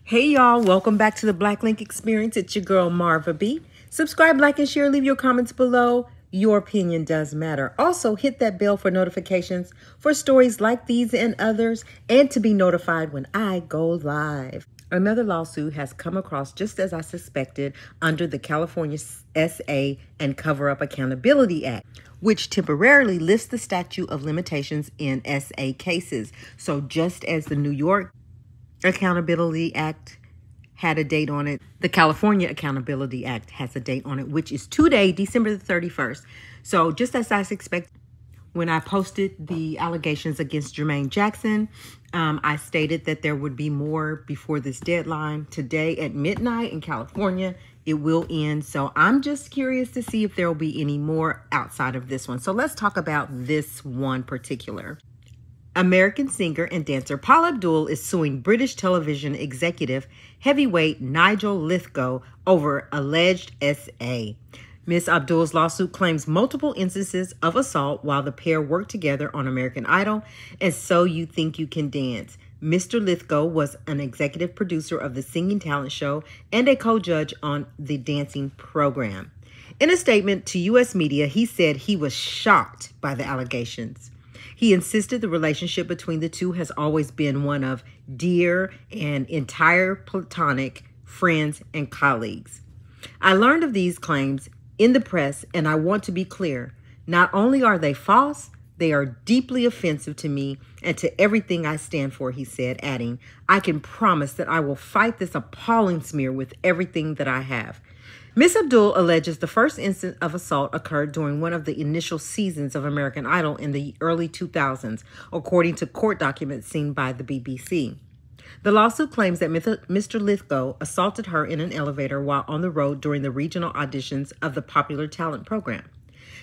Hey y'all, welcome back to the Black Link Experience. It's your girl Marva B. Subscribe, like, and share. Leave your comments below. Your opinion does matter. Also, hit that bell for notifications for stories like these and others, and to be notified when I go live. Another lawsuit has come across just as I suspected under the California SA and Cover-Up Accountability Act, which temporarily lifts the statute of limitations in SA cases. So just as the New York Accountability Act had a date on it, the California Accountability Act has a date on it, which is today, December the 31st. So just as I expected, when I posted the allegations against Jermaine Jackson, I stated that there would be more before this deadline. Today at midnight in California, it will end. So I'm just curious to see if there will be any more outside of this one. So let's talk about this one particular. American singer and dancer Paula Abdul is suing British television executive heavyweight Nigel Lythgoe over alleged SA. Ms. Abdul's lawsuit claims multiple instances of assault while the pair worked together on American Idol and So You Think You Can Dance. Mr. Lythgoe was an executive producer of the singing talent show and a co-judge on the dancing program. In a statement to U.S. media, he said he was shocked by the allegations. He insisted the relationship between the two has always been one of dear and entire platonic friends and colleagues. I learned of these claims in the press, and I want to be clear. Not only are they false, they are deeply offensive to me and to everything I stand for, he said, adding, I can promise that I will fight this appalling smear with everything that I have. Ms. Abdul alleges the first instance of assault occurred during one of the initial seasons of American Idol in the early 2000s, according to court documents seen by the BBC. The lawsuit claims that Mr. Lythgoe assaulted her in an elevator while on the road during the regional auditions of the popular talent program.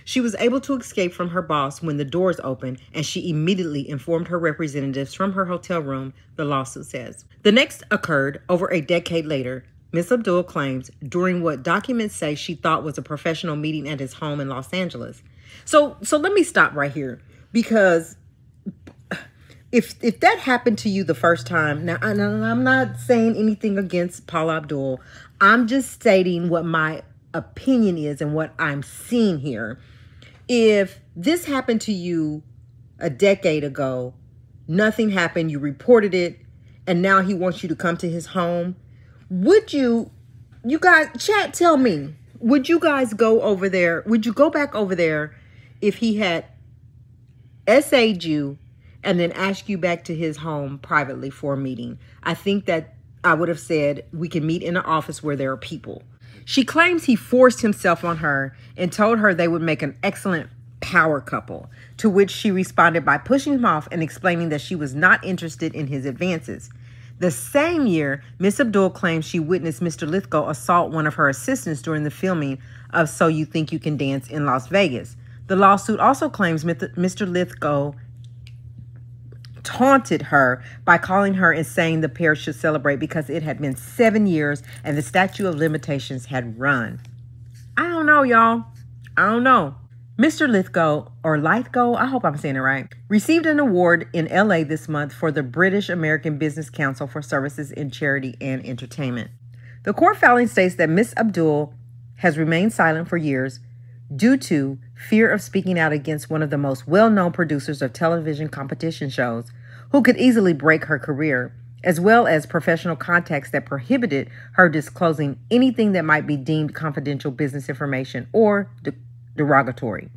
She was able to escape from her boss when the doors opened, and she immediately informed her representatives from her hotel room, the lawsuit says. The next occurred over a decade later. Ms. Abdul claims during what documents say she thought was a professional meeting at his home in Los Angeles. So let me stop right here, because if that happened to you the first time, now I'm not saying anything against Paula Abdul. I'm just stating what my opinion is and what I'm seeing here. If this happened to you a decade ago, nothing happened, you reported it, and now he wants you to come to his home, would you guys, chat, tell me, would you guys go over there? Would you go back over there if he had essayed you and then asked you back to his home privately for a meeting? I think that I would have said, we can meet in an office where there are people. She claims he forced himself on her and told her they would make an excellent power couple, to which she responded by pushing him off and explaining that she was not interested in his advances. The same year, Ms. Abdul claims she witnessed Mr. Lythgoe assault one of her assistants during the filming of So You Think You Can Dance in Las Vegas. The lawsuit also claims Mr. Lythgoe taunted her by calling her and saying the pair should celebrate because it had been 7 years and the statute of limitations had run. I don't know, y'all. I don't know. Mr. Lythgoe, I hope I'm saying it right, received an award in LA this month for the British American Business Council for services in charity and entertainment. The court filing states that Ms. Abdul has remained silent for years due to fear of speaking out against one of the most well-known producers of television competition shows, who could easily break her career, as well as professional contacts that prohibited her disclosing anything that might be deemed confidential business information or derogatory.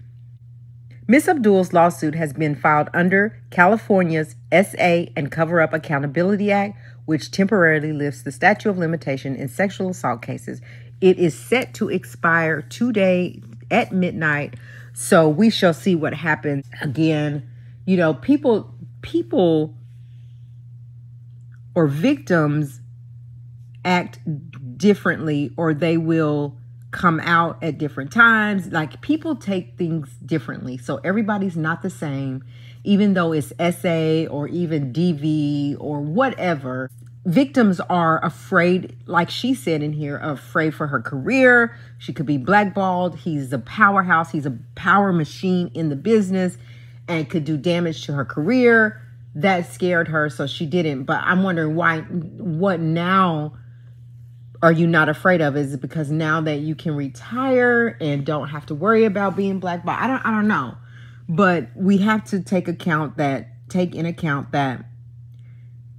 Ms. Abdul's lawsuit has been filed under California's SA and Cover-Up Accountability Act, which temporarily lifts the statute of limitation in sexual assault cases. It is set to expire today at midnight, so we shall see what happens. Again, you know, people or victims act differently, or they will come out at different times. Like, people take things differently. So everybody's not the same, even though it's SA or even DV or whatever. Victims are afraid, like she said in here, afraid for her career. She could be blackballed. He's a powerhouse. He's a power machine in the business and could do damage to her career. that scared her, so she didn't. But I'm wondering what now are you not afraid of? Is it because now that you can retire and don't have to worry about being blackballed? I don't know. But we have to take in account that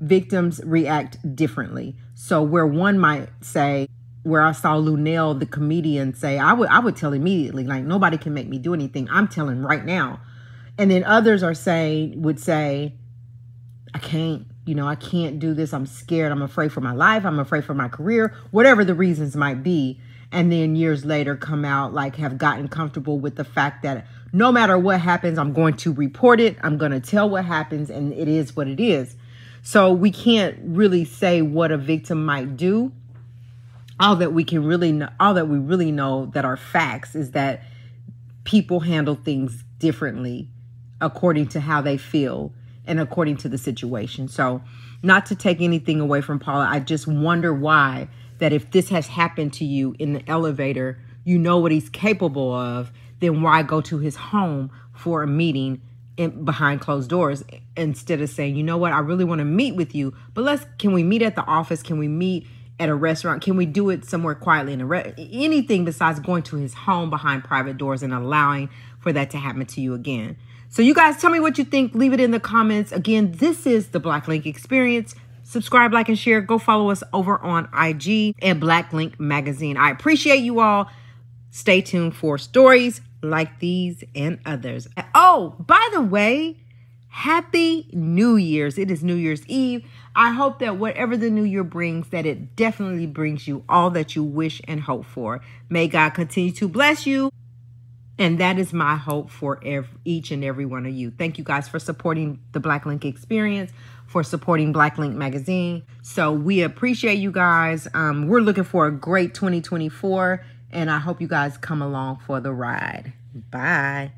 victims react differently. So where one might say, where I saw Lunel, the comedian, say, I would tell immediately, like, nobody can make me do anything. I'm telling right now. And then others would say, I can't do this. I'm scared. I'm afraid for my life. I'm afraid for my career, whatever the reasons might be. And then years later come out, like, have gotten comfortable with the fact that no matter what happens, I'm going to report it. I'm going to tell what happens, and it is what it is. So we can't really say what a victim might do. All that we really know that are facts is that people handle things differently according to how they feel and according to the situation. So not to take anything away from Paula, I just wonder why that if this has happened to you in the elevator, you know what he's capable of, then why go to his home for a meeting behind closed doors instead of saying, you know what, I really want to meet with you, but can we meet at the office? Can we meet at a restaurant? Can we do it somewhere quietly anything besides going to his home behind private doors and allowing for that to happen to you again? So you guys tell me what you think. Leave it in the comments. Again, this is the Black Link Experience. Subscribe, like, and share. Go follow us over on IG at Black Link Magazine. I appreciate you all. Stay tuned for stories like these and others. Oh, by the way, Happy New Year's. It is New Year's Eve. I hope that whatever the new year brings, that it definitely brings you all that you wish and hope for. May God continue to bless you. And that is my hope for each and every one of you. Thank you guys for supporting the Black Link Experience, for supporting Black Link Magazine. So we appreciate you guys. We're looking for a great 2024. And I hope you guys come along for the ride. Bye.